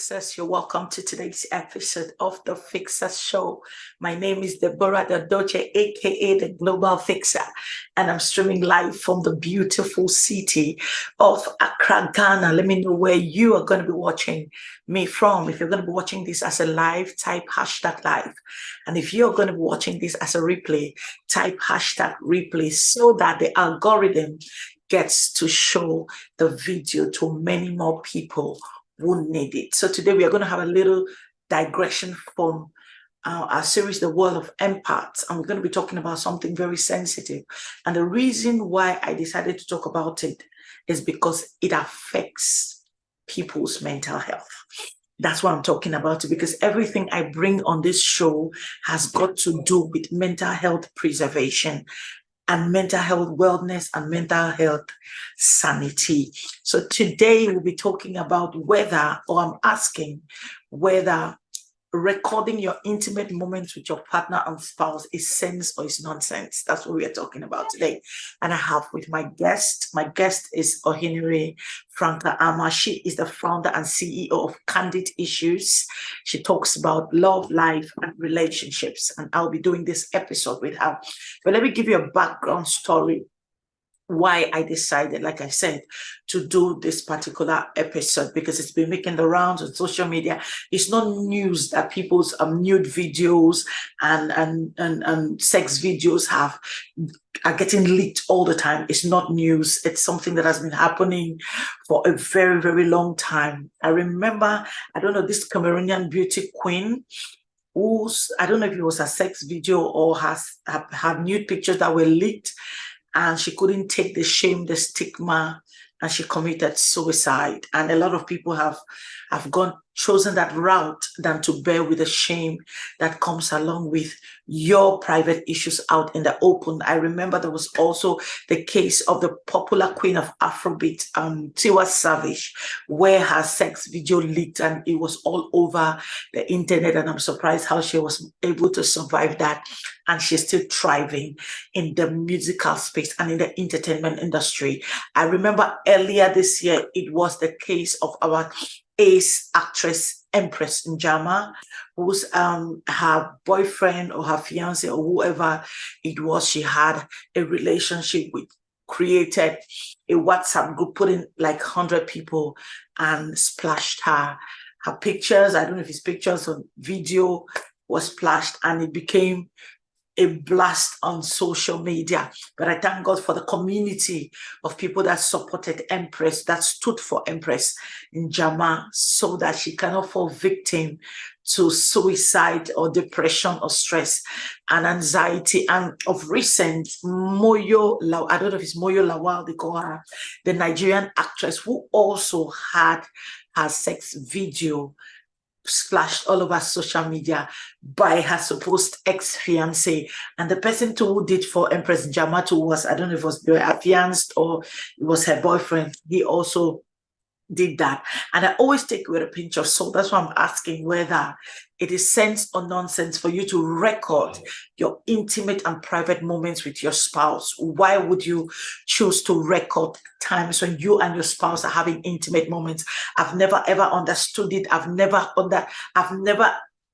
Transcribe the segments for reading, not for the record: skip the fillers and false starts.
Fixers. You're welcome to today's episode of The Fixers Show. My name is Deborah Dadoche, aka the Global Fixer, and I'm streaming live from the beautiful city of Accra, Ghana. Let me know where you are going to be watching me from. If you're going to be watching this as a live, type hashtag live. And if you're going to be watching this as a replay, type hashtag replay so that the algorithm gets to show the video to many more people who need it. So today we are going to have a little digression from our series, The World of Empaths, and we're going to be talking about something very sensitive. And the reason why I decided to talk about it is because it affects people's mental health. That's what I'm talking about, because everything I bring on this show has got to do with mental health preservation and mental health wellness and mental health sanity. So today we'll be talking about I'm asking whether recording your intimate moments with your partner and spouse is sense or is nonsense. That's what we are talking about today. And I have with my guest is Ohinere Franca Ama. She is the founder and CEO of Candid Issues. She talks about love, life, and relationships. And I'll be doing this episode with her. But let me give you a background story why I decided, like I said, to do this particular episode, because it's been making the rounds on social media. It's not news that people's nude videos and sex videos are getting leaked all the time. It's not news. It's something that has been happening for a very, very long time. I remember, this Cameroonian beauty queen I don't know if it was a sex video or have nude pictures that were leaked, and she couldn't take the shame, the stigma, and she committed suicide. And a lot of people have chosen that route than to bear with the shame that comes along with your private issues out in the open. I remember there was also the case of the popular queen of Afrobeat, Tiwa Savage, where her sex video leaked and it was all over the internet. And I'm surprised how she was able to survive that. And she's still thriving in the musical space and in the entertainment industry. I remember earlier this year, it was the case of our ace actress Empress Njama, who's her boyfriend or her fiance or whoever it was she had a relationship with, created a WhatsApp group, put in like 100 people and splashed her pictures. I don't know if it's pictures or video was splashed, and it became a blast on social media. But I thank God for the community of people that supported Empress, that stood for Empress Njama, so that she cannot fall victim to suicide or depression or stress and anxiety. And of recent, Moyo, I don't know if it's Moyo Lawal, they call her, the Nigerian actress who also had her sex video splashed all over social media by her supposed ex-fiance. And the person too who did for Empress Njama too was, I don't know if it was her fiancé or it was her boyfriend. He also did that. And I always take it with a pinch of salt. That's why I'm asking whether it is sense or nonsense for you to record your intimate and private moments with your spouse. Why would you choose to record times when you and your spouse are having intimate moments? I've never ever understood it. I've never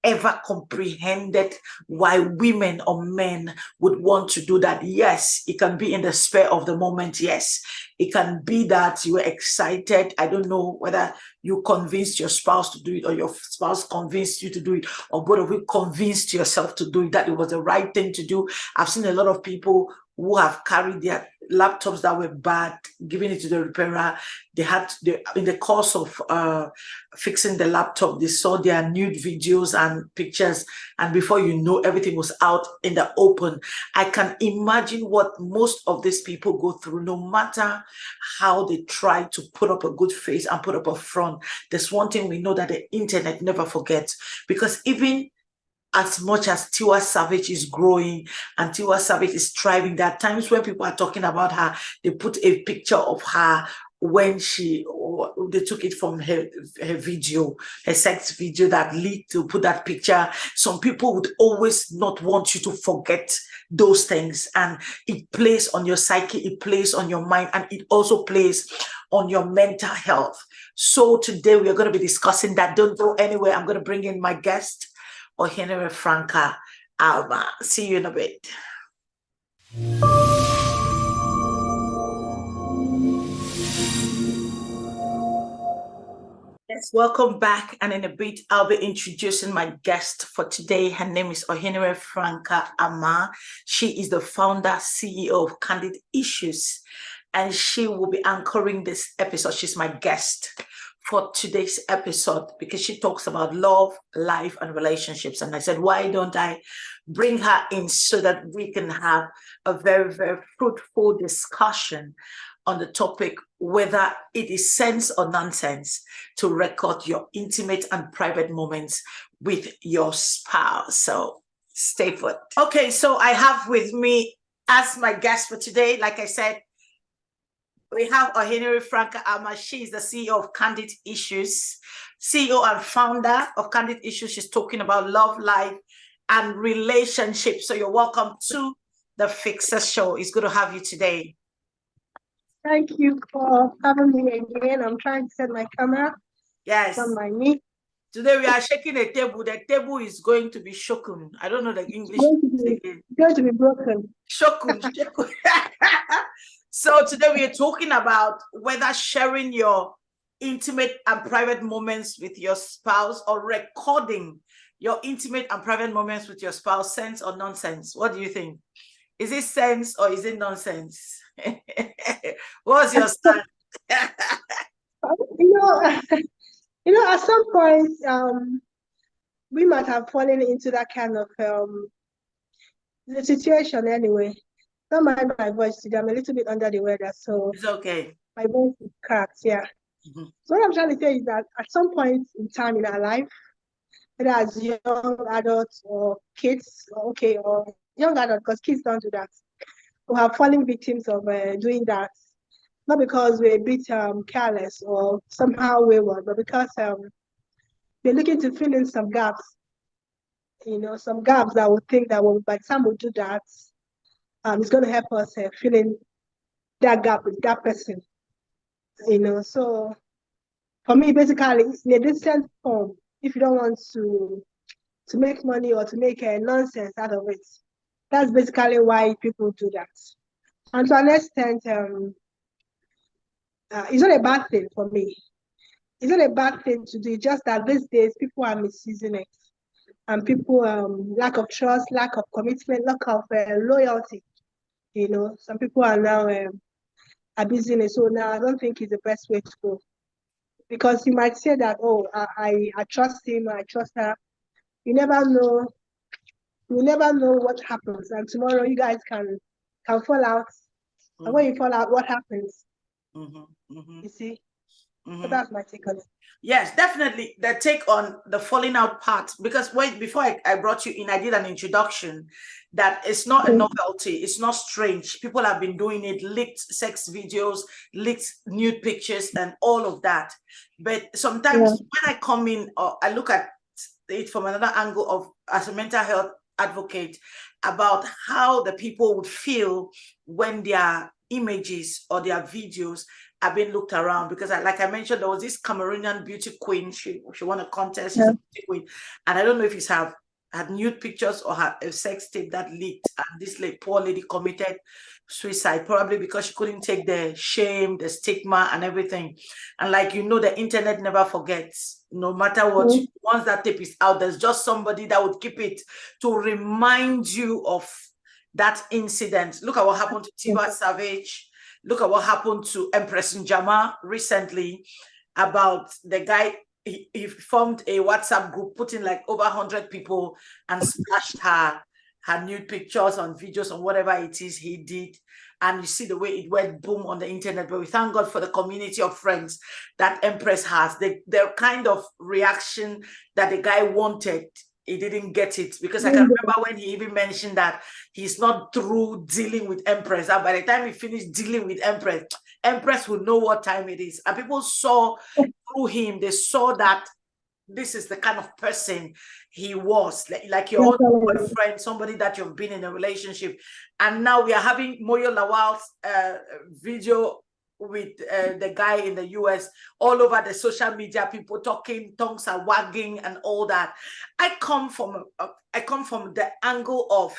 ever comprehended why women or men would want to do that. Yes, it can be in the spur of the moment. Yes, it can be that you were excited. I don't know whether you convinced your spouse to do it or your spouse convinced you to do it, or both of you convinced yourself to do it, that it was the right thing to do. I've seen a lot of people who have carried their laptops that were bad, giving it to the repairer. In the course of fixing the laptop, they saw their nude videos and pictures, and before you know, everything was out in the open. I can imagine what most of these people go through, no matter how they try to put up a good face and put up a front. There's one thing we know that the internet never forgets, because even as much as Tiwa Savage is growing and Tiwa Savage is thriving, there are times when people are talking about her, they put a picture of her when they took it from her video, her sex video that leaked, to put that picture. Some people would always not want you to forget those things, and it plays on your psyche, it plays on your mind, and it also plays on your mental health. So today we are going to be discussing that. Don't go anywhere. I'm going to bring in my guest, Ohenere Franca Alma. See you in a bit. Yes, welcome back. And in a bit, I'll be introducing my guest for today. Her name is Ohenere Franca Ama. She is the founder, CEO of Candid Issues, and she will be anchoring this episode. She's my guest for today's episode because she talks about love, life, and relationships. And I said, why don't I bring her in so that we can have a very, very fruitful discussion on the topic whether it is sense or nonsense to record your intimate and private moments with your spouse. So stay put. Okay, so I have with me as my guest for today, like I said, we have Ohenere Franca Alma. She is the CEO of Candid Issues, CEO and founder of Candid Issues. She's talking about love, life, and relationships. So you're welcome to the Fixer Show. It's good to have you today. Thank you for having me again. I'm trying to set my camera. Yes. On my knee. Today we are shaking a table. The table is going to be shaken. I don't know the English. It's going to be broken. Shaken. So today we are talking about whether sharing your intimate and private moments with your spouse or recording your intimate and private moments with your spouse, sense or nonsense. What do you think? Is it sense or is it nonsense? What's your stand? At some point, we might have fallen into that kind of the situation anyway. Don't mind my voice today. I'm a little bit under the weather, so it's okay. My voice is cracked, yeah. Mm-hmm. So what I'm trying to say is that at some point in time in our life, whether as young adults or kids, or young adults, because kids don't do that, who have fallen victims of doing that, not because we're a bit careless or somehow wayward, but because we're looking to fill in some gaps. Some gaps that we think that by the time we do that, it's going to help us fill in that gap with that person. So for me, basically, in a decent form, if you don't want to make money or to make nonsense out of it, that's basically why people do that. And to an extent, it's not a bad thing for me. It's not a bad thing to do. Just that these days people are misusing it, and people lack of trust, lack of commitment, lack of loyalty. Some people are now abusing it. So now I don't think it's the best way to go, because you might say that, oh, I trust him, I trust her. You never know. You never know what happens, and tomorrow you guys can fall out. Mm-hmm. And when you fall out, what happens? Mm-hmm. Mm-hmm. You see. Mm-hmm. So that's my take on it. Yes, definitely the take on the falling out part, because before I brought you in, I did an introduction that it's not a novelty, it's not strange. People have been doing it, leaked sex videos, leaked nude pictures and all of that. But sometimes when I come in or I look at it from another angle of as a mental health advocate about how the people would feel when their images or their videos are being looked around, because like I mentioned, there was this Cameroonian beauty queen. She won a contest. She's a beauty queen, and I don't know if it's had nude pictures or had a sex tape that leaked, and this poor lady committed suicide, probably because she couldn't take the shame, the stigma, and everything. And the internet never forgets. No matter what, once that tape is out, there's just somebody that would keep it to remind you of that incident. Look at what happened to Tiwa Savage. Look at what happened to Empress Njama recently about the guy. He formed a WhatsApp group, put in over 100 people and splashed her nude pictures on videos on whatever it is he did. And you see the way it went boom on the internet. But we thank God for the community of friends that Empress has. The kind of reaction that the guy wanted, he didn't get it, because I can remember when he even mentioned that he's not through dealing with Empress. And by the time he finished dealing with Empress, Empress would know what time it is. And people saw through him, they saw that this is the kind of person he was, like your own boyfriend, somebody that you've been in a relationship. And now we are having Moyo Lawal's video with the guy in the US, all over the social media, people talking, tongues are wagging and all that. I come from the angle of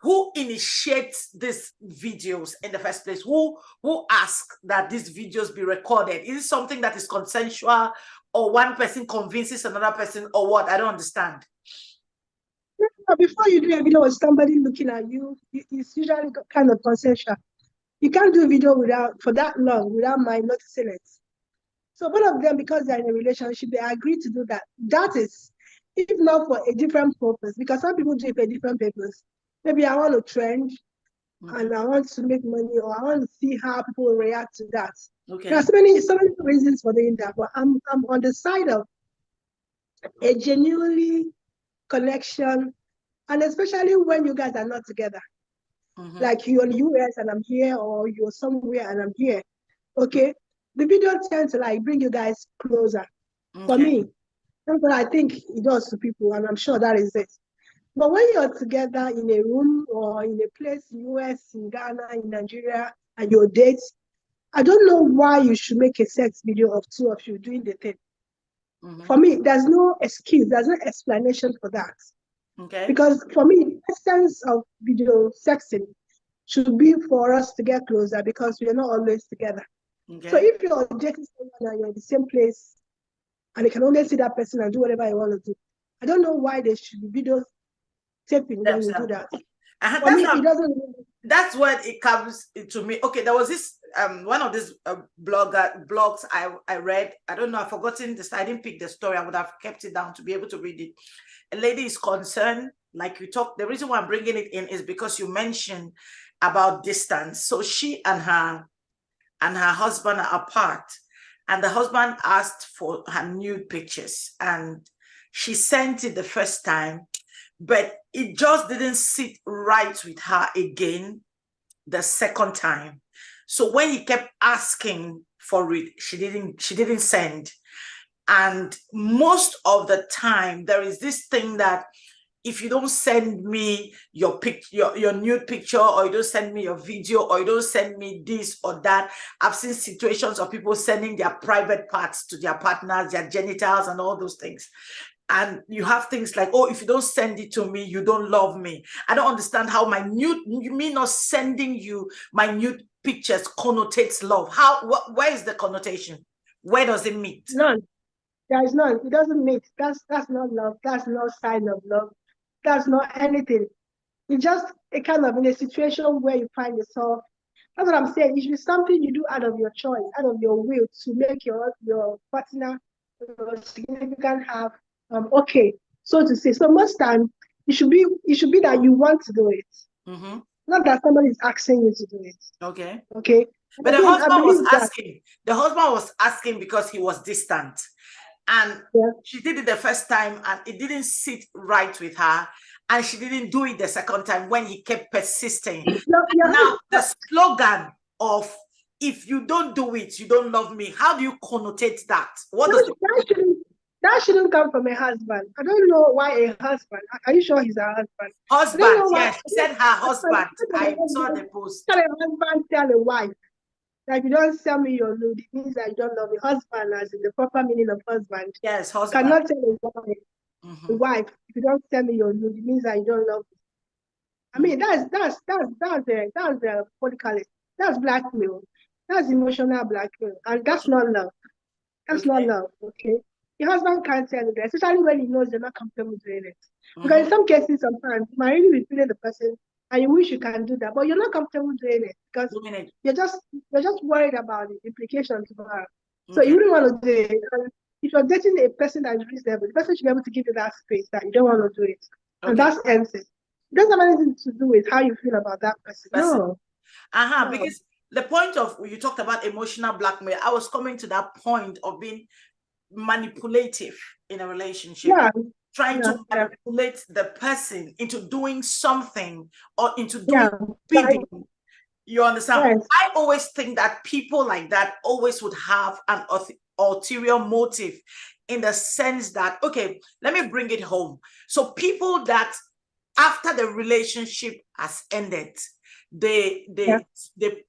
who initiates these videos in the first place? Who asked that these videos be recorded? Is it something that is consensual, or one person convinces another person, or what? I don't understand. Before you do a video with somebody looking at you, it's usually kind of consensual. You can't do a video for that long without my noticing it. So both of them, because they're in a relationship, they agree to do that. That is, if not for a different purpose, because some people do it for a different purpose. Maybe I want to trend, and I want to make money, or I want to see how people react to that. Okay. There are so many reasons for doing that, but I'm on the side of a genuinely connection, and especially when you guys are not together. Like you're in the US and I'm here, or you're somewhere and I'm here. Okay, the video tends to like bring you guys closer. For me, that's what I think it does to people, and I'm sure that is it. But when you're together in a room or in a place, US, in Ghana, in Nigeria, and your dates, I don't know why you should make a sex video of two of you doing the thing. For me, there's no excuse, there's no explanation for that. Okay. Because for me, the essence of video sexing should be for us to get closer, because we are not always together. Okay. So if you're dating someone and you're in the same place and you can only see that person and do whatever you want to do, I don't know why there should be video taping when you do that. For me, it doesn't. That's what it comes to me. Okay, there was this one of these blogs I read. I don't know, I've forgotten this. I didn't pick the story. I would have kept it down to be able to read it. A lady is concerned, like you talk. The reason why I'm bringing it in is because you mentioned about distance. So she and her husband are apart, and the husband asked for her nude pictures, and she sent it the first time, but it just didn't sit right with her again the second time. So when he kept asking for it, she didn't send. And most of the time, there is this thing that if you don't send me your nude picture, or you don't send me your video, or you don't send me this or that, I've seen situations of people sending their private parts to their partners, their genitals and all those things. And you have things like, oh, if you don't send it to me, you don't love me. I don't understand how me not sending you my nude pictures connotates love. Where is the connotation? Where does it meet? None. There is none. It doesn't meet. That's not love. That's no sign of love. That's not anything. It's just a kind of in a situation where you find yourself. That's what I'm saying. It should be something you do out of your choice, out of your will, to make your partner, your significant have okay, so to say. So most time it should be that you want to do it, not that somebody is asking you to do it. Okay. Okay. But the husband was asking. The husband was asking because he was distant, and she did it the first time, and it didn't sit right with her, and she didn't do it the second time when he kept persisting. Now the slogan of "if you don't do it, you don't love me." How do you connotate that? What does that shouldn't come from a husband. I don't know why a husband. Are you sure he's a husband? Husband, yes. She said her husband. I saw the post. Tell a husband, tell a wife. Like, you don't sell me your nude, it means that you don't love your husband, as in the proper meaning of husband. Yes, husband. Cannot tell a wife, if you don't sell me your nude, it means that you don't love me. I mean, that's what you call it. That's blackmail. That's emotional blackmail, and that's not love. That's not love. Okay, your husband can't tell you that, especially when he knows you're not comfortable doing it. Because in some cases, sometimes you might really be feeling the person, and you wish you can do that, but you're not comfortable doing it because you're just worried about the implications for her. So you wouldn't want to do it. And if you're dating a person that is reasonable, the person should be able to give you that space that you don't want to do it. And that's empty. It doesn't have anything to do with how you feel about that person. No. Because the point of, you talked about emotional blackmail, I was coming to that point of being manipulative in a relationship. Trying to manipulate the person into doing something, or into doing bidding. You understand? I always think that people like that always would have an ulterior motive, in the sense that, okay, let me bring it home. So people that after the relationship has ended, they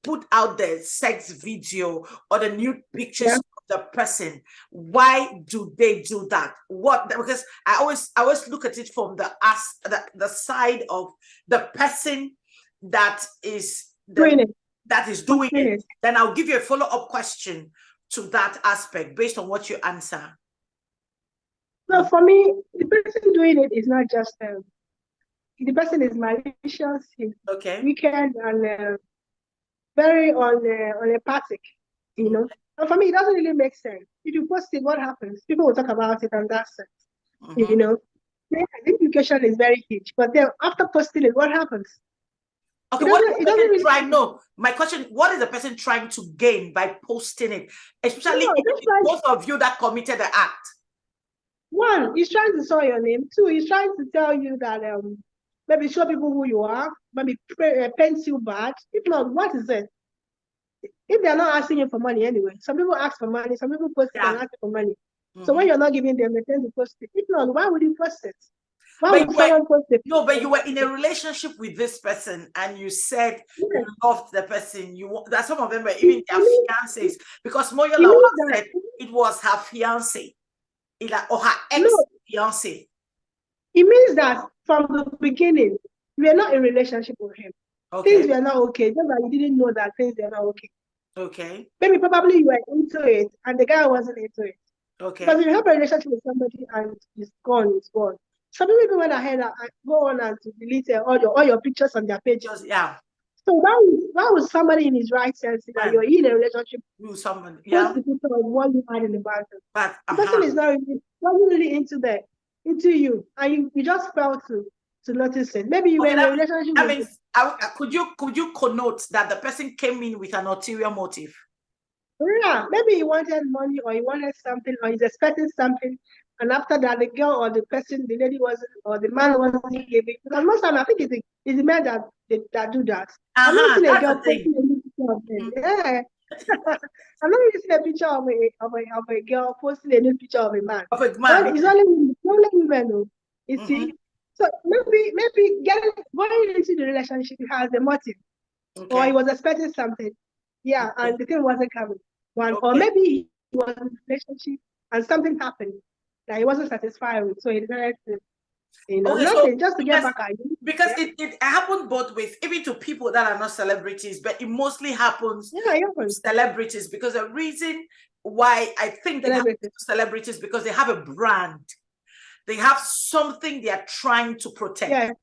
put out the sex video or the nude pictures of the person. Why do they do that? Because I always look at it from the side of the person that is doing it. Then I'll give you a follow-up question to that aspect based on what you answer. No, for me, the person doing it is not just the person is malicious, he's wicked, and very unempathic, you know. And for me, it doesn't really make sense. If you post it, what happens? People will talk about it, and that's it. You know, the implication is very huge. But then after posting it, what happens? Okay, what is my question, what is the person trying to gain by posting it? Especially those of you that committed the act. One, he's trying to soil your name. Two, he's trying to tell you that maybe show people who you are, maybe paint you bad. If not, what is it? If they're not asking you for money anyway, some people ask for money, some people post it and ask for money. So when you're not giving them, they tend to post it. If not, why would you post it? Why would someone post it? No, but you were in a relationship with this person and you said you loved the person. That some of them were even their fiancés, because Moyola said it was her fiancé. Or her ex-fiancé. It means that from the beginning, we are not in relationship with him. Things were not okay. Just that you didn't know that things were not okay. Okay. Maybe probably you were into it and the guy wasn't into it. Okay. Because if you have a relationship with somebody and it's gone, it's gone. Some people went ahead and go on and to delete all your pictures on their pages. Yeah. So why was somebody in his right sense that you're in a relationship with someone? Post the picture of what you had in the bathroom. But the person is not really into you, and you just failed to notice it. Maybe you were in a relationship. I mean, could you connote that the person came in with an ulterior motive? Yeah, maybe he wanted money, or he wanted something, or he's expecting something, and after that, the girl or the person, the lady wasn't, or the man wasn't giving. Because most time, I think it's the men that do that. I'm not seeing a girl posting a picture of them. Yeah. I'm not even seeing a picture of a girl posting a new picture of a man. It's only women, though. You see? So maybe going into the relationship, he has a motive. Or he was expecting something. Yeah, and the thing wasn't coming. Or maybe he was in a relationship and something happened that he wasn't satisfied with. So he decided to, just to get back at you. Because it happened both ways, even to people that are not celebrities, but it mostly happens to celebrities, because the reason why I think it happens to celebrities, because they have a brand. They have something they are trying to protect. Yeah.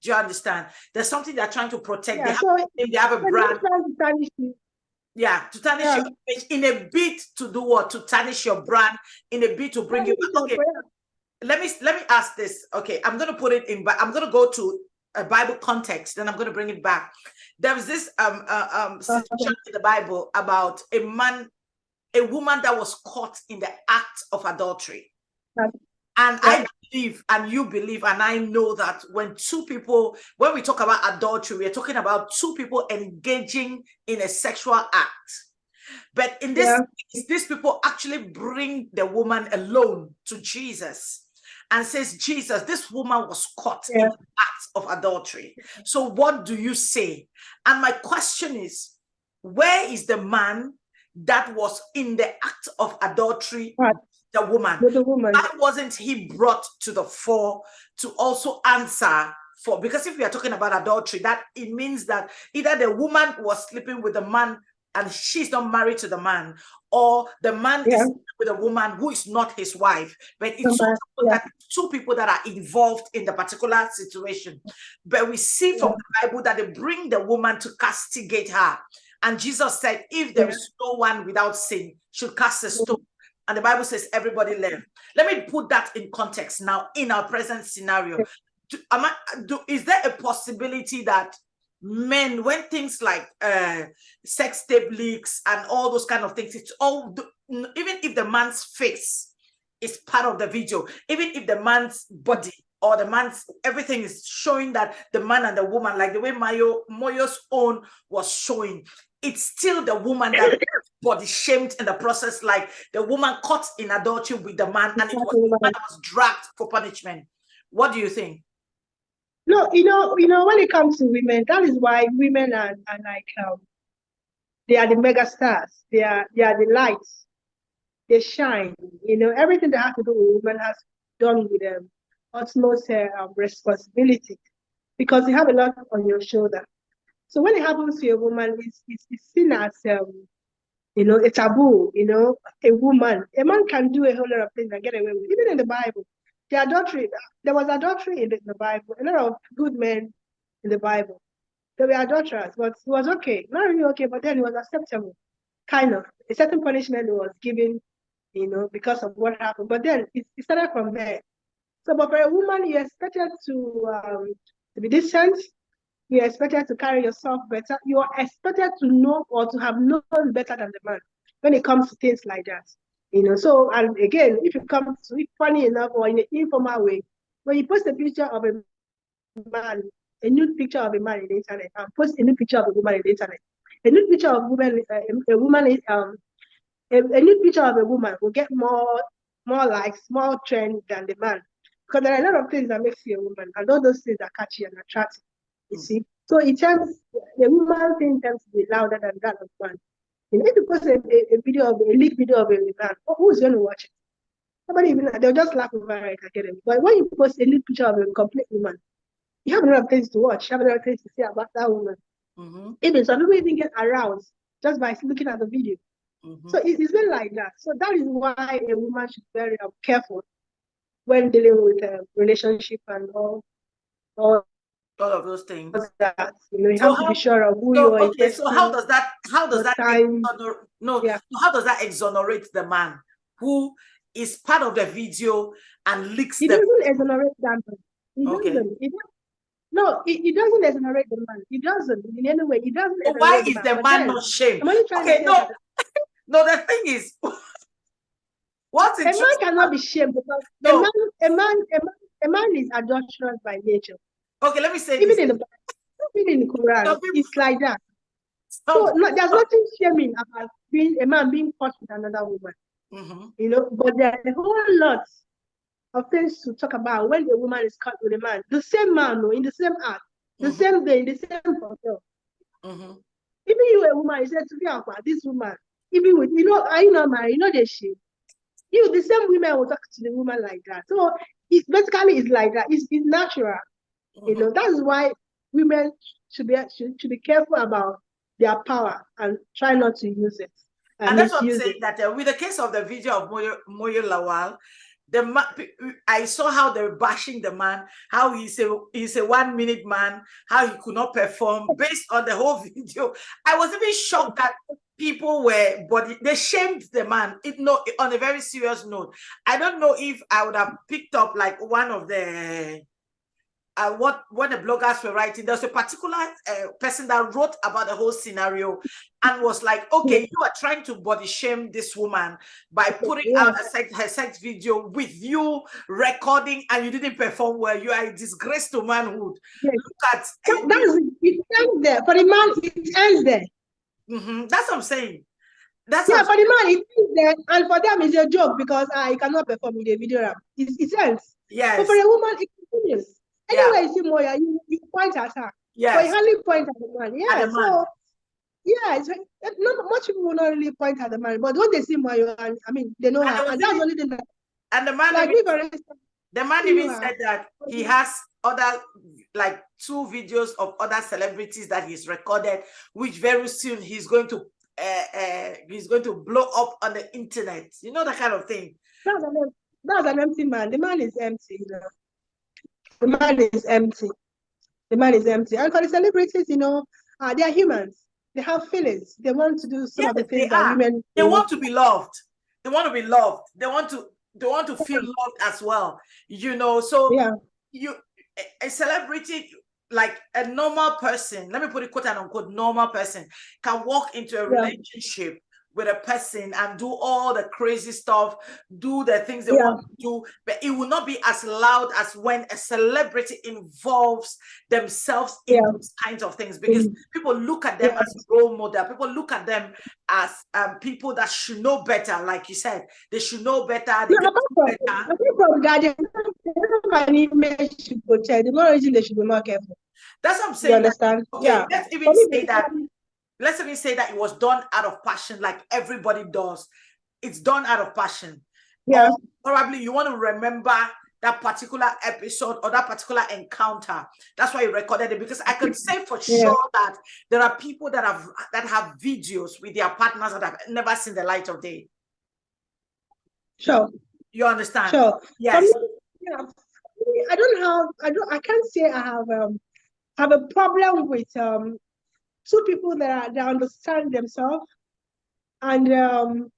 Do you understand? There's something they're trying to protect. Yeah, they have a brand. To tarnish your image, in a bid to do what? To tarnish your brand, in a bid to bring you back. Okay. Let me ask this. Okay, I'm going to put it in, but I'm going to go to a Bible context, then I'm going to bring it back. There was this situation in the Bible about a woman that was caught in the act of adultery. And I believe, and you believe, and I know that when we talk about adultery, we're talking about two people engaging in a sexual act. But in this case, these people actually bring the woman alone to Jesus and says, Jesus, this woman was caught in the act of adultery. So what do you say? And my question is, where is the man that was in the act of adultery? The woman. Why wasn't he brought to the fore to also answer for? Because if we are talking about adultery, that it means that either the woman was sleeping with the man and she's not married to the man, or the man is with a woman who is not his wife. But it's two people that are involved in the particular situation. But we see from the Bible that they bring the woman to castigate her. And Jesus said, if there is no one without sin, should cast a stone. And the Bible says everybody left. Let me put that in context now in our present scenario. Is there a possibility that men, when things like sex tape leaks and all those kind of things, it's all, even if the man's face is part of the video, even if the man's body or the man's everything is showing that the man and the woman, like the way Moyo's own was showing, it's still the woman that body shamed in the process, like the woman caught in adultery with the man, and it was the man that was dragged for punishment. What do you think? No, when it comes to women, that is why women are like they are the mega stars. They are the lights. They shine. Everything that has to do with women has done with utmost responsibility because you have a lot on your shoulder. So when it happens to a woman, it's seen as a taboo. A woman, a man can do a whole lot of things and get away with it. Even in the Bible, there was adultery in the Bible. A lot of good men in the Bible, they were adulterers, but it was okay, not really okay, but then it was acceptable, kind of. A certain punishment was given, because of what happened. But then it started from there. So, but for a woman, you're expected to be decent. You're expected to carry yourself better. You are expected to know or to have known better than the man when it comes to things like that. So, and again, if you come to it funny enough or in an informal way, when you post a picture of a man, a nude picture of a man in the internet, and post a nude picture of a woman in the internet, a nude picture of a woman is a nude picture of a woman will get more likes, more trend than the man. Because there are a lot of things that makes you a woman, and all those things are catchy and attractive. You see? So the woman thing tends to be louder than that of man. If you post a leaked video of a man, who's going to watch it? Nobody even, they'll just laugh over it and get it. But when you post a nude picture of a complete woman, you have a lot of things to watch, you have a lot of things to say about that woman. Even some people even get aroused just by looking at the video. So it's been like that. So that is why a woman should be very careful when dealing with a relationship and all of those things. That you have to be sure of who you are. Okay, so how does that how does that exonerate the man who is part of the video and leaks it doesn't exonerate that man. It doesn't exonerate the man. It doesn't in any way. It doesn't. So why is the man not shamed? Okay, no, the thing is, what's a man cannot be shamed because a man is adulterous by nature. Okay, let me say even in the Quran, it's like that. So there's nothing shaming about a man being caught with another woman. But there are a whole lot of things to talk about when a woman is caught with a man. The same man, in the same act, the same day, in the same hotel. Even you, a woman, you said to me about this woman. Even with are you not married? They shame. The same women will talk to the woman like that. So it's like that. It's natural. That's why women should be careful about their power and try not to use it. And that's what I'm saying, that with the case of the video of Moyo Lawal, I saw how they're bashing the man, how he's a 1 minute man, how he could not perform based on the whole video. I was even shocked that people they shamed the man. On a very serious note. I don't know if I would have picked up like one of the what the bloggers were writing. There's a particular person that wrote about the whole scenario and was like, okay, you are trying to body shame this woman by putting out her sex video with you recording, and you didn't perform well. You are a disgrace to manhood. Look at it ends there. For the man, it ends there. That's what I'm saying. For the man, it ends there, and for them, it's a joke because he cannot perform in the video. It ends. Yes. But for a woman, it continues. Anyway, you see Moya, you point at her. Yes. But you hardly point at the man. Not much people will not really point at the man. But when they see Moya, they know her. And that's the only thing that. And the man even said that he has other, like 2 videos of other celebrities that he's recorded, which very soon he's going to blow up on the internet. That kind of thing. That's an empty man. The man is empty. The man is empty. The man is empty. And for the celebrities, they are humans. They have feelings. They want to do some of the things that women. They want to be loved. They want to be loved. They want to feel loved as well. So a celebrity, like a normal person, let me put it quote and unquote, normal person can walk into a relationship with a person and do all the crazy stuff, do the things they want to do, but it will not be as loud as when a celebrity involves themselves in those kinds of things, because people look at them as role model. People look at them as people that should know better. Like you said, they should know better. They an image should protect, the more reason they should be more careful. That's what I'm saying. You understand? Okay, Yeah. let's even say that. Let's even say that it was done out of passion, like everybody does. It's done out of passion. Yeah. Or probably you want to remember that particular episode or that particular encounter. That's why you recorded it, because I can say for sure that there are people that have videos with their partners that have never seen the light of day. Sure. You understand? Sure. Yes. Yeah. I can't say I have a problem with two people that understand themselves and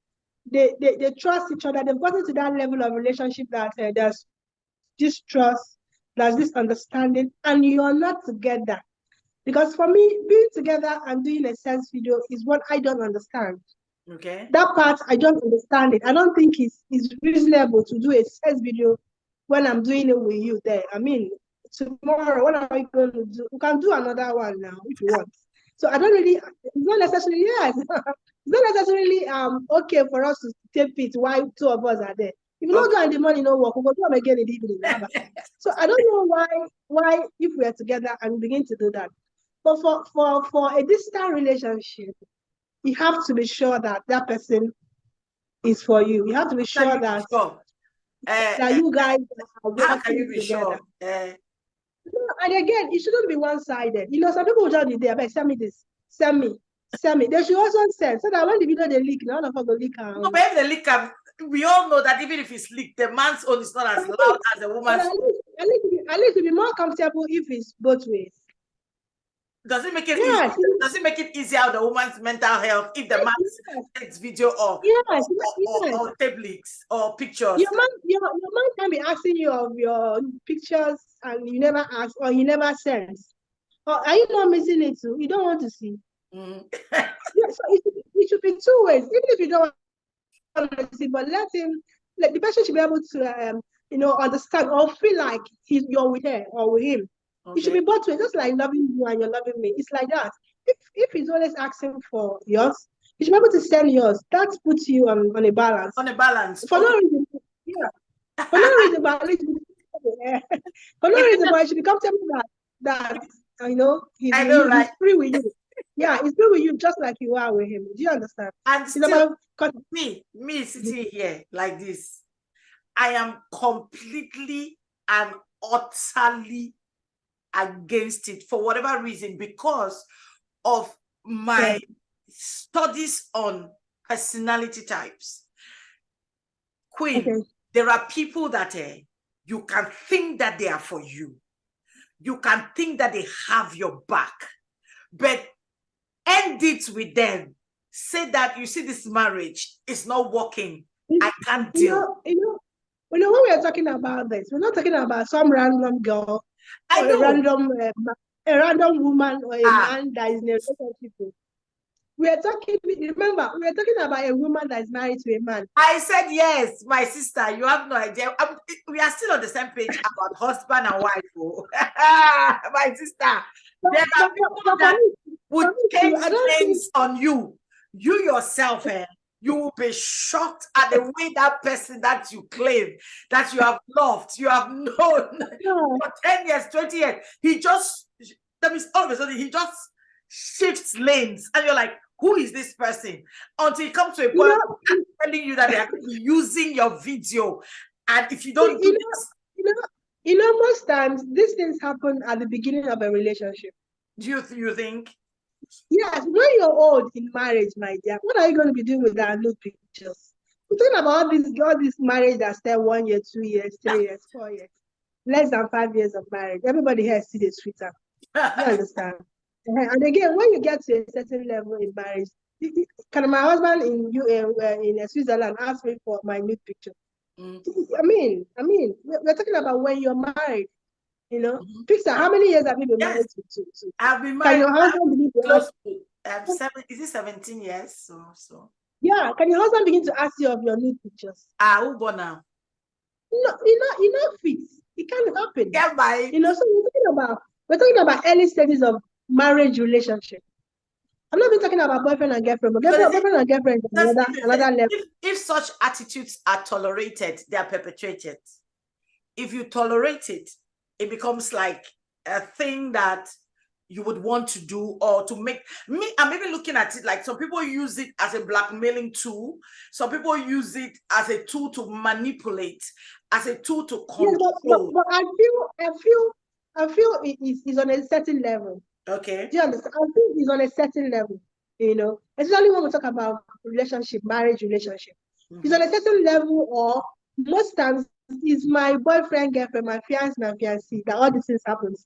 they trust each other. They've gotten to that level of relationship that there's this trust, there's this understanding, and you're not together. Because for me, being together and doing a sex video is what I don't understand. Okay. That part, I don't understand it. I don't think it's reasonable to do a sex video when I'm doing it with you there. I mean, tomorrow, what are we going to do? We can do another one now if you want. So I don't really, it's not necessarily, yes, it's not necessarily okay for us to tape it while two of us are there. If you don't do in the morning, no work, we'll do them again in the evening. So I don't know why if we're together and begin to do that. But for a distant relationship, you have to be sure that that person is for you. You have to be sure that that you guys are working together. And again, it shouldn't be one-sided. You know, some people will just be there, but send me this, send me. They should also send so that when the video they leak, none of us will leak. No, but if they leak, we all know that even if it's leaked, the man's own is not as loud as the woman's. At least it'll be more comfortable if it's both ways. Does it make it easier? Does it make it easier on the woman's mental health if the man takes video or tape leaks or pictures? Your man can be asking you of your pictures and you never ask or you never send. Or are you not missing it too? You don't want to see. So it should be two ways. Even if you don't want to see, but let him, like the person should be able to understand or feel like you're with her or with him. It should be both ways, just like loving you and you're loving me. It's like that. If he's always asking for yours, you should be able to send yours. That puts you on a balance. On a balance. For no reason. Yeah. For no reason, but at least for no reason, but it should be comfortable that he's free with you. Yeah, he's free with you just like you are with him. Do you understand? And still, me sitting here like this, I am completely and utterly against it for whatever reason, because of my studies on personality types. Queen, there are people that you can think that they are for you. You can think that they have your back, but end it with them. Say that, you see, this marriage is not working. I can't deal. When we are talking about this, we're not talking about some random girl or a random woman or a man that is in a relationship. We are talking, remember, we are talking about a woman that is married to a man. I said yes, my sister, you have no idea. We are still on the same page about husband and wife. My sister, there are people that would change names on you. You yourself, you will be shocked at the way that person that you claim that you have loved, you have known for 10 years, 20 years, that means all of a sudden he just shifts lanes and you're like, who is this person? Until you come to a point telling you that they are using your video. And if you don't do this, most times these things happen at the beginning of a relationship. Do you think? Yes, when you're old in marriage, my dear, what are you going to be doing with that nude pictures? We're talking about all this marriage that start 1 year, 2 years, 3 years, 4 years, less than 5 years of marriage. Everybody here sees the sweeter. You understand? And again, when you get to a certain level in marriage, can my husband in Switzerland ask me for my nude picture? I mean, we're talking about when you're married. Pixar, how many years have you been married to? I've been married. Can your husband begin to close to is it 17 years? So. Yeah, can your husband begin to ask you of your nude pictures? Who born now? No, fit. It can't happen. Yeah, bye. So we're talking about early stages of marriage relationship. I'm not even talking about boyfriend and girlfriend, but boyfriend and girlfriend is another level. If such attitudes are tolerated, they are perpetuated. if you tolerate it, it becomes like a thing that you would want to do, or to make me. I'm even looking at it like some people use it as a blackmailing tool. Some people use it as a tool to manipulate, as a tool to Yes, control. but I feel it is on a certain level. Okay. Do you understand? I think it's on a certain level, especially when we talk about relationship, marriage relationship. It's on a certain level, or most times is my boyfriend, girlfriend, my fiance, my fiancé, that all these things happens.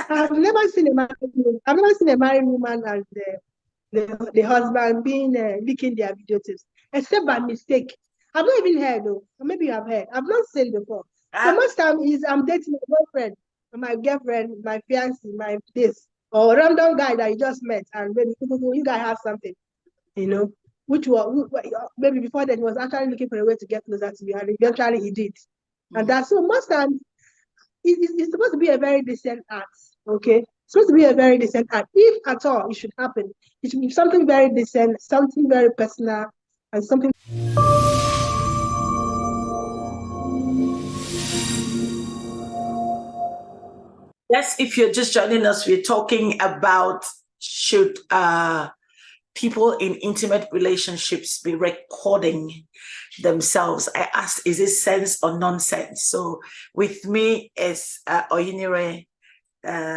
I've never seen a married woman and the husband being leaking their video tapes, except by mistake. I've not even heard though. Or maybe you have heard. I've not seen before. So most time is I'm dating my boyfriend, my girlfriend, my fiancé, my this, or random guy that you just met, and maybe you guys have something, which was maybe before then he was actually looking for a way to get closer to you, and eventually he did. And that's so most times it's supposed to be a very decent act, okay? It's supposed to be a very decent act. If at all it should happen, it should be something very decent, something very personal, and something. Yes, if you're just joining us, we're talking about should people in intimate relationships be recording themselves. I asked, is it sense or nonsense? So with me is Oyinire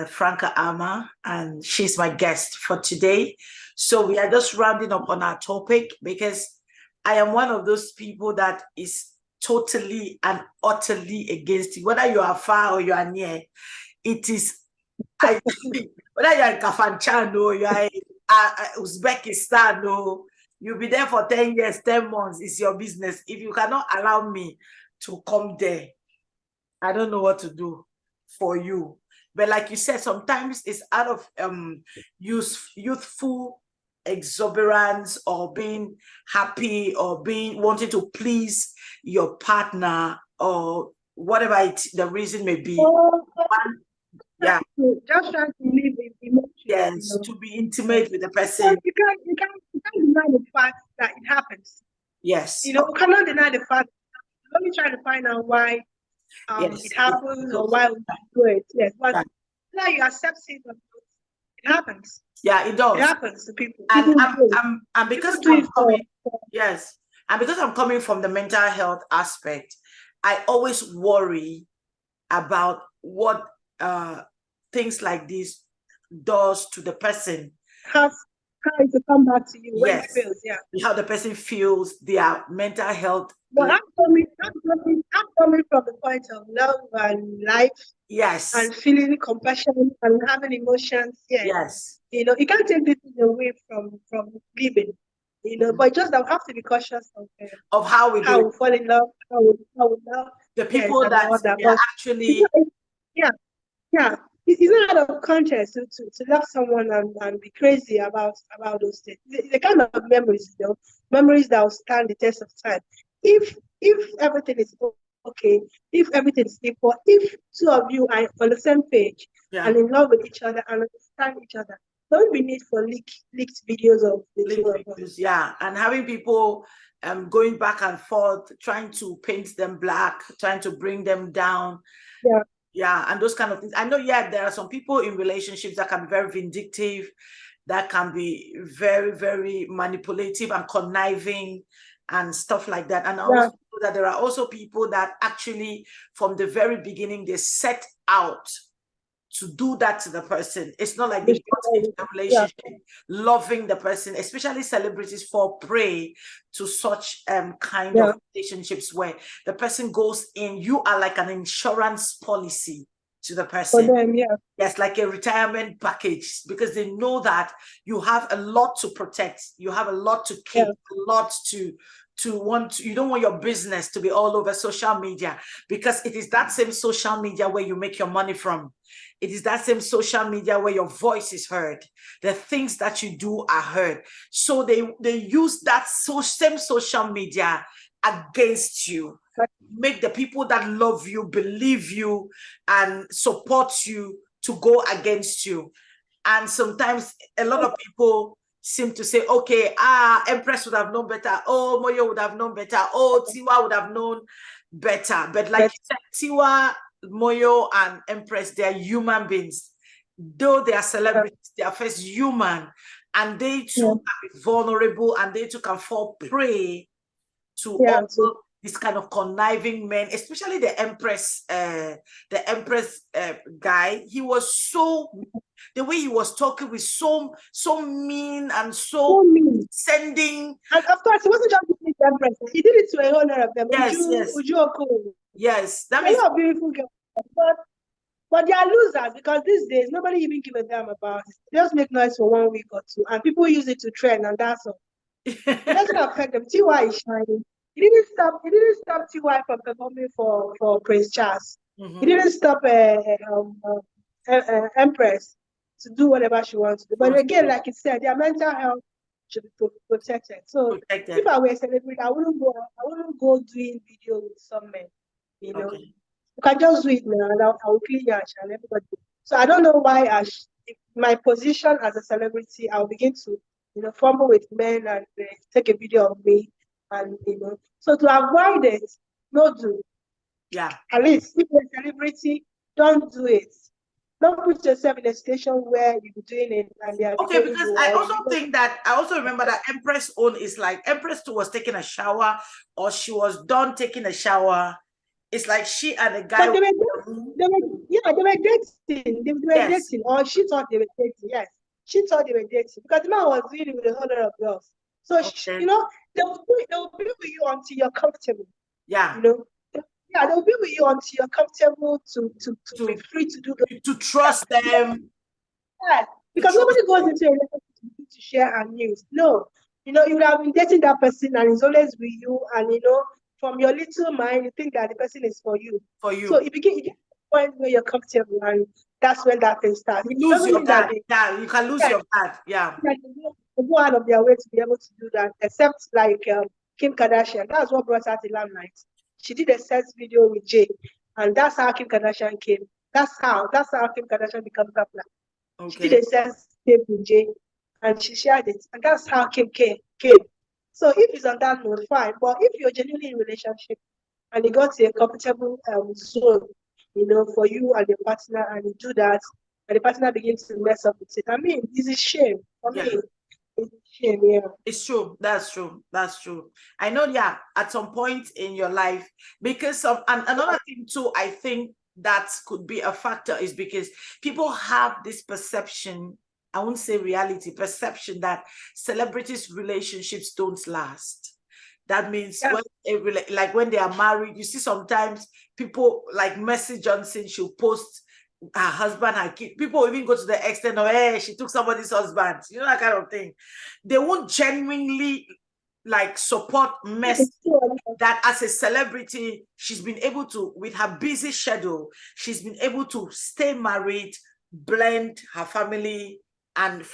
Franca Ama, and she's my guest for today. So we are just rounding up on our topic, because I am one of those people that is totally and utterly against it, whether you are far or you are near. It is, whether you're in Kafanchan or you're in Uzbekistan or you'll be there for 10 years, 10 months, it's your business. If you cannot allow me to come there, I don't know what to do for you. But like you said, sometimes it's out of youthful exuberance, or being happy, or wanting to please your partner, or whatever the reason may be. Yeah. Just trying to live in emotion. Yes, to be intimate with the person. You can't deny the fact that it happens. Yes. You cannot deny the fact. Let me try to find out why it happens, or why we do it. Yes, but now you accept it, it happens. Yeah, it does. It happens to people. And because I'm coming, yes, and because I'm coming from the mental health aspect, I always worry about what things like this does to the person. How to come back to you when it feels, how the person feels, their mental health. Well, I'm coming from the point of love and life. Yes. And feeling compassion and having emotions. Yes. You can't take this away from living. But just that we have to be cautious of how we fall in love, how we love the people that actually. Yeah. It's not out of context to love someone and be crazy about those things. The kind of memories, memories that will stand the test of time. If everything is okay, if everything is equal, if two of you are on the same page and in love with each other and understand each other, don't be need for leaked videos of the two of us. Yeah, and having people going back and forth, trying to paint them black, trying to bring them down. Yeah, and those kind of things. I know, there are some people in relationships that can be very vindictive, that can be very, very manipulative and conniving and stuff like that. And I also know that there are also people that actually, from the very beginning, they set out to do that to the person. It's not like they got into a relationship loving the person. Especially celebrities fall prey to such kind of relationships where the person goes in, you are like an insurance policy to the person. For them, yes, like a retirement package, because they know that you have a lot to protect, you have a lot to keep, a lot to want. You don't want your business to be all over social media, because it is that same social media where you make your money from. It is that same social media where your voice is heard. The things that you do are heard. So they use that same social media against you. Make the people that love you, believe you, and support you to go against you. And sometimes a lot of people seem to say, okay, Empress would have known better. Oh, Moyo would have known better. Oh, Tiwa would have known. better. But like you said, Tiwa, Moyo, and Empress, they are human beings. Though they are celebrities, they are first human, and they too can be vulnerable, and they too can fall prey to all this kind of conniving men, especially the Empress guy. He was so, the way he was talking was so mean and so mean. sending. And of course, he wasn't just the Empress. He did it to a whole lot of them. Yes, Uju Oko. Yes, that means a lot of beautiful girls. But they are losers because these days nobody even give a damn about it. They just make noise for 1 week or two, and people use it to trend, and that's all. It doesn't affect them. TY is shining. He didn't stop TY from performing for Prince Charles. He didn't stop Empress to do whatever she wants to do. But again, like you said, their mental health should be protected. So if I were a celebrity, I wouldn't go doing video with some men. You know, you can just do it now, and I will clean your ash and everybody. So I don't know why my position as a celebrity, I'll begin to fumble with men and take a video of me, and so to avoid it, no do. Yeah. At least if you're a celebrity, don't do it. Don't put yourself in a situation where you're doing it and they are because I also think that I also remember that Empress own is like Empress too was taking a shower, or she was done taking a shower. It's like she and the guy. But they were dating. They were dating, or she thought they were dating. Yes, she thought they were dating because the man was dealing with a whole lot of girls. So they will be with you until you're comfortable. Yeah. Yeah, they'll be with you until you're comfortable to be free to do to trust them. Yeah, because nobody goes into a relationship to share our news. No, you would have been dating that person and it's always with you, and from your little mind you think that the person is for you. So it begins to a point where you're comfortable, and that's when that thing starts. You lose your guard. Yeah, you can lose your guard. Yeah. They go out of their way to be able to do that, except like Kim Kardashian. That's what brought her to limelight. She did a sex video with Jay, and that's how Kim Kardashian came. That's how Kim Kardashian became popular. She did a sex tape with Jay, and she shared it, and that's how Kim came. So if it's on that note, fine. But if you're genuinely in a relationship and you got to a comfortable zone, for you and your partner, and you do that, and the partner begins to mess up with it, I mean, it's a shame. For me, it's a shame. Yeah, it's true. That's true. I know. Yeah, at some point in your life, because of and another thing too, I think that could be a factor is because people have this perception, I won't say reality, perception that celebrities' relationships don't last. That means when they are married, you see sometimes people like Mercy Johnson, she'll post her husband, her kid. People even go to the extent of, hey, she took somebody's husband, that kind of thing. They won't genuinely like support Mercy that as a celebrity, she's been able to, with her busy schedule, she's been able to stay married, blend her family, and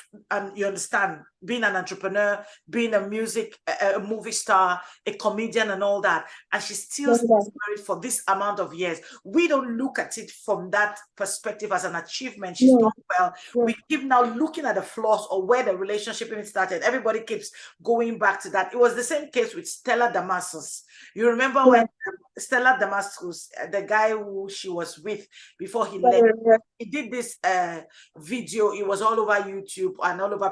you understand, being an entrepreneur, being a movie star, a comedian and all that, and she still stays married for this amount of years. We don't look at it from that perspective as an achievement. She's done well. We keep now looking at the flaws or where the relationship even started. Everybody keeps going back to that. It was the same case with Stella Damascus. You remember when Stella Damascus, the guy who she was with before he left, he did this video. It was all over YouTube and all over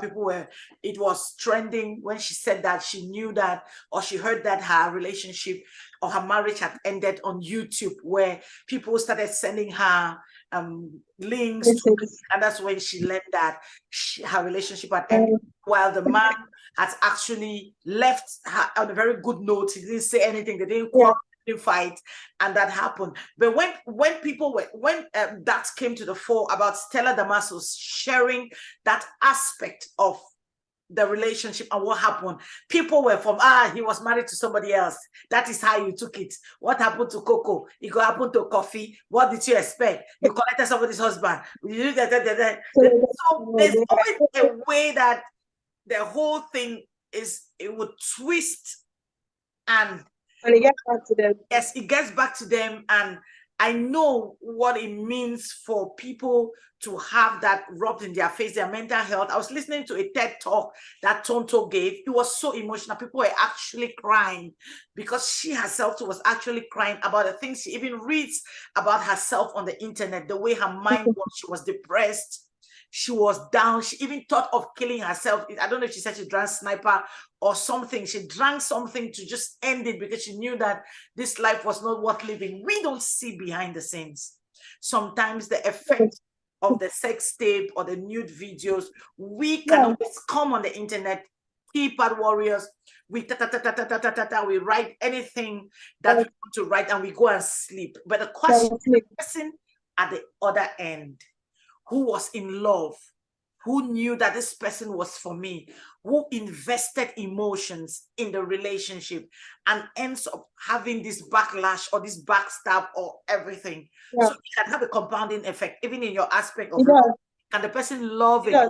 it was trending when she said that she knew that, or she heard that her relationship or her marriage had ended on YouTube, where people started sending her links to, and that's when she learned that her relationship had ended, while the man had actually left her on a very good note. He didn't say anything. They didn't quarrel, didn't fight, and that happened. But when that came to the fore about Stella Damascus sharing that aspect of the relationship and what happened, people were from, he was married to somebody else. That is how you took it. What happened to Coco? It could happen to Coffee. What did you expect? You collected somebody's husband. So there's always a way that the whole thing it would twist, and it gets back to them. Yes, it gets back to them. And I know what it means for people to have that rubbed in their face, their mental health. I was listening to a TED talk that Tonto gave. It was so emotional. People were actually crying because she herself was actually crying about the things she even reads about herself on the internet, the way her mind was. She was depressed. She was down. She even thought of killing herself. I don't know if she said she drank sniper or something. She drank something to just end it because she knew that this life was not worth living. We don't see behind the scenes. Sometimes the effect of the sex tape or the nude videos, we can always come on the internet, keypad warriors, we we write anything that we want to write and we go and sleep. But the question, the person at the other end who was in love, who knew that this person was for me, who invested emotions in the relationship and ends up having this backlash or this backstab or everything. So it can have a compounding effect, even in your aspect of love. Can the person love again?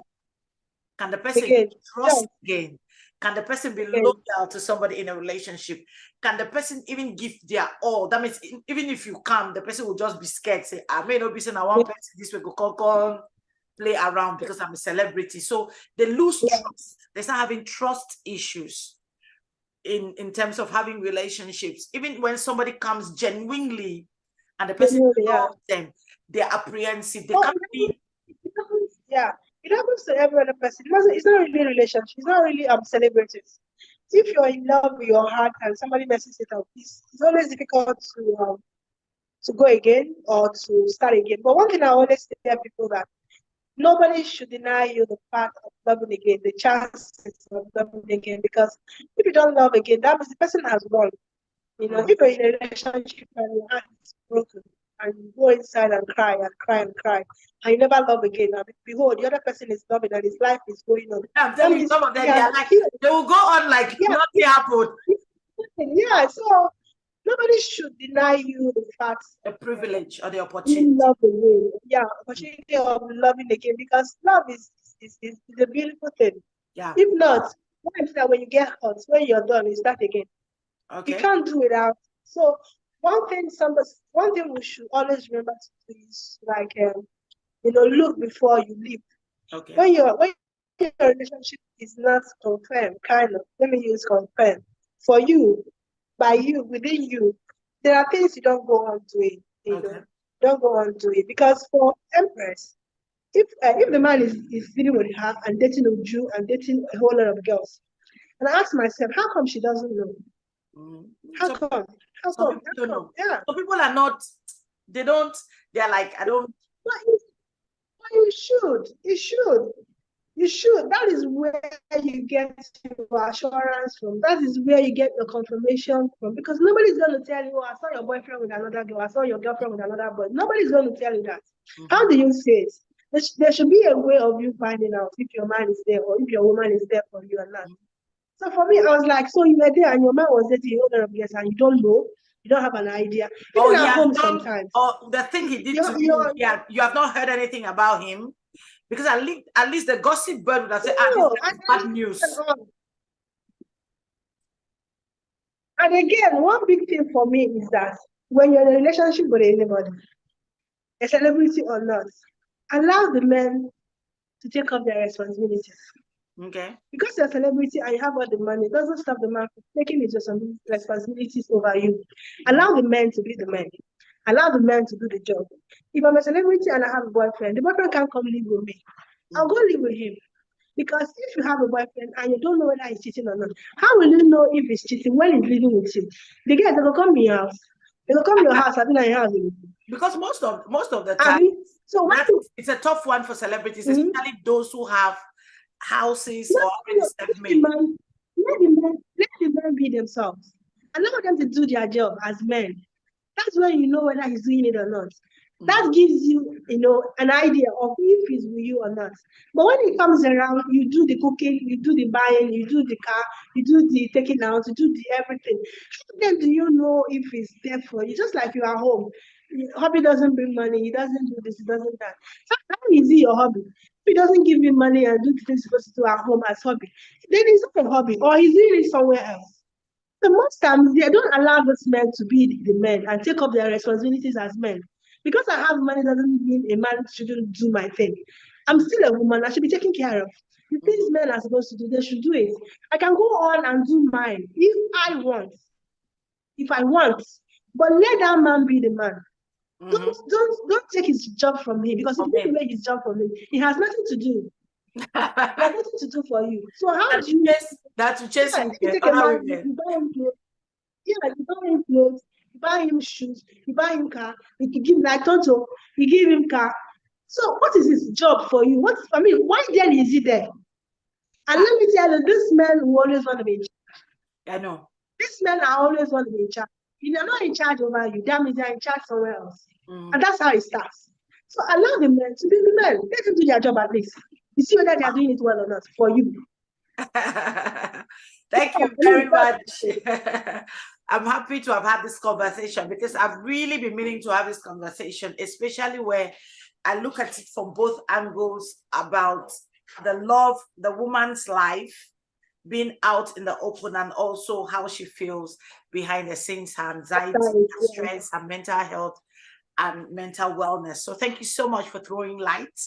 Can the person trust again? Can the person be loyal to somebody in a relationship? Can the person even give their all? That means even if you come, the person will just be scared, say, I may not be saying I want person this way, go call, play around because I'm a celebrity. So they lose trust. They start having trust issues in terms of having relationships. Even when somebody comes genuinely and the person loves them, they're apprehensive. They can't be. It happens to every other person. It's not really a relationship. It's not really celebrities. If you're in love with your heart and somebody messes it up, it's always difficult to go again or to start again. But one thing I always tell people that nobody should deny you the fact of loving again, the chances of loving again, because if you don't love again, that means the person has won. You know, if you're in a relationship and your heart is broken, and you go inside and cry and cry and cry, and you never love again. And behold, the other person is loving and his life is going on. I'm telling you, some of them, they will go on like nothing happened. Yeah, so nobody should deny you the fact, the privilege or the opportunity. Love again. Yeah, opportunity of loving again, because love is a beautiful thing. Yeah. If not, what is that when you get hurt, when you're done, you start again. Okay. You can't do without. So one thing we should always remember to do is like look before you leave. Okay. When your relationship is not confirmed, kind of, let me use confirmed, for you, by you, within you, there are things you don't go on doing. Don't go on doing, because for Empress, if the man is dealing with her and dating Uju and dating a whole lot of girls, and I ask myself, how come she doesn't know? How come? Some people don't know. Yeah. Some people are not. They're like, I don't. But you should. You should. That is where you get your assurance from. That is where you get your confirmation from. Because nobody's going to tell you, I saw your boyfriend with another girl, I saw your girlfriend with another boy. Nobody's going to tell you that. How do you say it? There should be a way of you finding out if your man is there or if your woman is there for you or not. So for me, I was like, so you were there and your man was dating a lot of years and you don't know, you don't have an idea. Even at home sometimes. Or the thing he did to you, you have not heard anything about him. Because at least the gossip bird would have said, this is bad news. And again, one big thing for me is that when you're in a relationship with anybody, a celebrity or not, allow the men to take up their responsibilities. Okay. Because you're a celebrity and you have all the money, it doesn't stop the man from taking his responsibilities over you. Allow the men to be the men. Allow the men to do the job. If I'm a celebrity and I have a boyfriend, the boyfriend can't come live with me. I'll go live with him. Because if you have a boyfriend and you don't know whether he's cheating or not, how will you know if he's cheating when he's living with you? The guys, they will come to your house. They will come to your house, I've been at your house. Because most of the time, it's a tough one for celebrities, especially those who have houses or let the men be themselves. Allow them to do their job as men. That's when you know whether he's doing it or not. That gives you, an idea of if he's with you or not. But when he comes around, you do the cooking, you do the buying, you do the car, you do the taking out, you do the everything. How then do you know if he's there for you? Just like you are home. Hobby doesn't bring money, he doesn't do this, he doesn't that. How is he your hobby? If he doesn't give you money and do the things you're supposed to do at home as hobby, then it's not a hobby, or he's doing it somewhere else. So most times they don't allow those men to be the men and take up their responsibilities as men. Because I have money doesn't mean a man shouldn't do my thing. I'm still a woman. I should be taken care of. The things men are supposed to do, they should do it. I can go on and do mine if I want. But let that man be the man. Don't take his job from him, because if you take away his job from him, he has nothing to do. He has nothing to do for you. So how do you chase him? You take a man, you buy him clothes, you buy him clothes, you buy him shoes, you buy him car, you give him like Tonto, you give him car. So what is his job for you? Why then is he there? And let me tell you, this man will always want to be in charge. I know. These men are always want to be in charge. If they're not in charge over you, that means they're in charge somewhere else. And that's how it starts. So allow the men to be the men. Let them do their job at least. You see whether they are doing it well or not for you. Thank you very much. I'm happy to have had this conversation, because I've really been meaning to have this conversation, especially where I look at it from both angles about the woman's life being out in the open, and also how she feels behind the scenes, her anxiety, her stress, her mental health, and mental wellness. So thank you so much for throwing light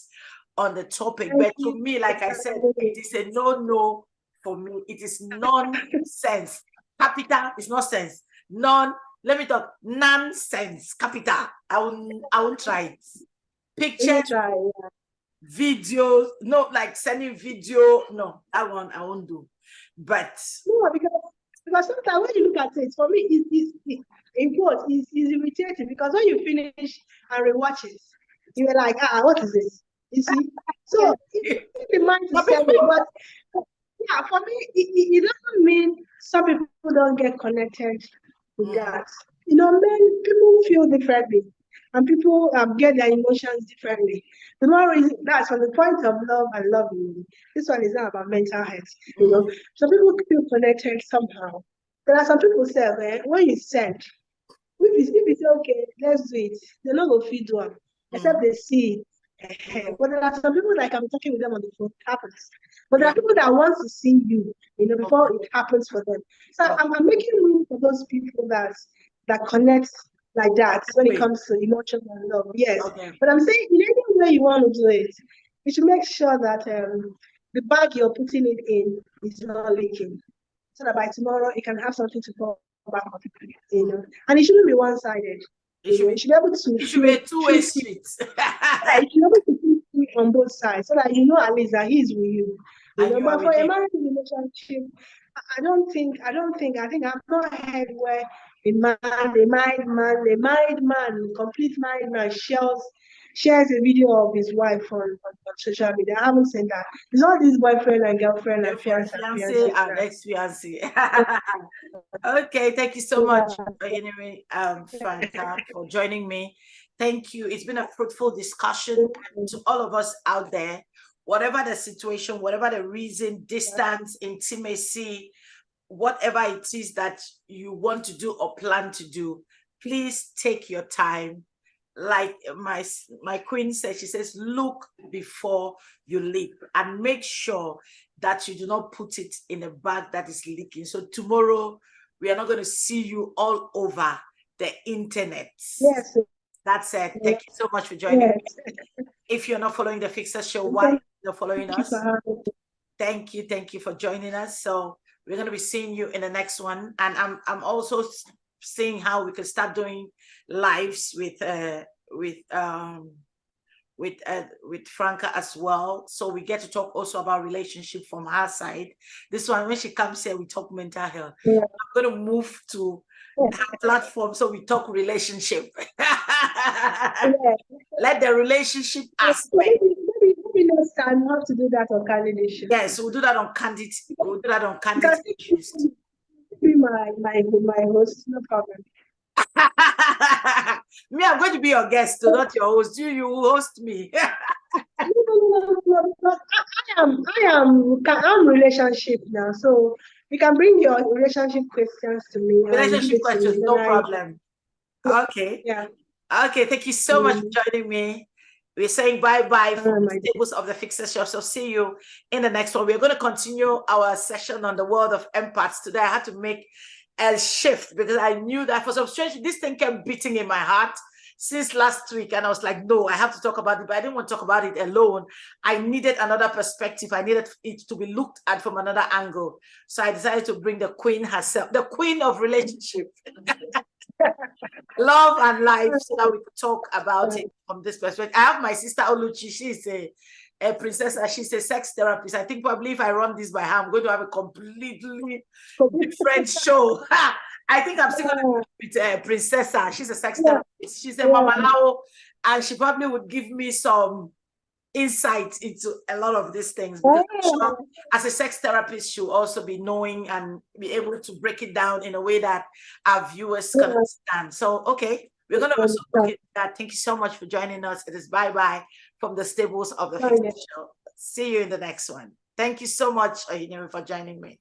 on the topic. But to me, like I said, it is a no for me. It is nonsense. Capital is not sense. Let me talk nonsense. Capital. I won't try it. Pictures, videos, no, like sending video. No, I won't do. But no, because sometimes when you look at it, for me, it's irritating, because when you finish and rewatch it, you're like, what is this? You see? So it's the mind to sell it, but yeah, for me, it doesn't mean some people don't get connected with that. People feel differently, and people get their emotions differently. The more reason, that's from the point of love and loving. This one is not about mental health. Some people feel connected somehow. There are some people say, when you send, if you say, okay, let's do it, they're not going to feed one, except they see it. But there are some people that can be talking with them on the phone, it happens. But there are people that want to see you, before it happens for them. So I'm making room for those people that connect like that when it comes to emotion and love. Yes. But I'm saying, in any way you want to do it, you should make sure that the bag you're putting it in is not leaking, so that by tomorrow it can have something to fall back on. And it shouldn't be one-sided. You should be able to. It should be a two-way street. You should be able to see on both sides, so that at least that he's with you. But for a marriage relationship, I think I've not heard where a married man, complete married man shares a video of his wife on social media. I haven't seen that. It's all this boyfriend and girlfriend and fiance and ex-fiance. Okay, thank you so much, anyway, Franca, for joining me. Thank you. It's been a fruitful discussion. To all of us out there, whatever the situation, whatever the reason, distance, intimacy, whatever it is that you want to do or plan to do, please take your time. Like my queen says, she says, look before you leap, and make sure that you do not put it in a bag that is leaking. So tomorrow, we are not going to see you all over the internet. Yes. That's it. Thank you so much for joining me. If you're not following the Fixer Show, why are you not following us? Thank you for joining us. So we're going to be seeing you in the next one. And I'm also seeing how we can start doing lives with Franca as well. So we get to talk also about relationship from her side. This one, when she comes here, we talk mental health. I'm going to move to that platform, so we talk relationship. Let the relationship aspect. Maybe next time we have to do that on Candid Issues. Yes, we'll do that on Candid. We'll do that on Candid Issues. Be my host, no problem. Me, I'm going to be your guest, so not your host. You will host me. No. I'm relationship now, so you can bring your relationship questions to me. Relationship questions, no problem. Okay. Yeah. Okay, thank you so much for joining me. We're saying bye-bye from the tables of the Fixer Show. So see you in the next one. We're going to continue our session on the world of empaths. Today, I had to make a shift because I knew that for some strange, this thing kept beating in my heart. since last week, and I was like, no, I have to talk about it, but I didn't want to talk about it alone. I needed another perspective. I needed it to be looked at from another angle. So I decided to bring the queen herself, the queen of relationship, love and life, so that we could talk about it from this perspective. I have my sister Oluchi. She's a princess. She's a sex therapist. I think probably if I run this by her, I'm going to have a completely different show. I think I'm still going to with Princessa. She's a sex therapist. She's a Mama Lao, and she probably would give me some insight into a lot of these things. Because as a sex therapist, she'll also be knowing and be able to break it down in a way that our viewers can understand. So, okay, we're going to also look at that. Thank you so much for joining us. It is bye-bye from the stables of the Fix It Show. See you in the next one. Thank you so much, Oyenyere, for joining me.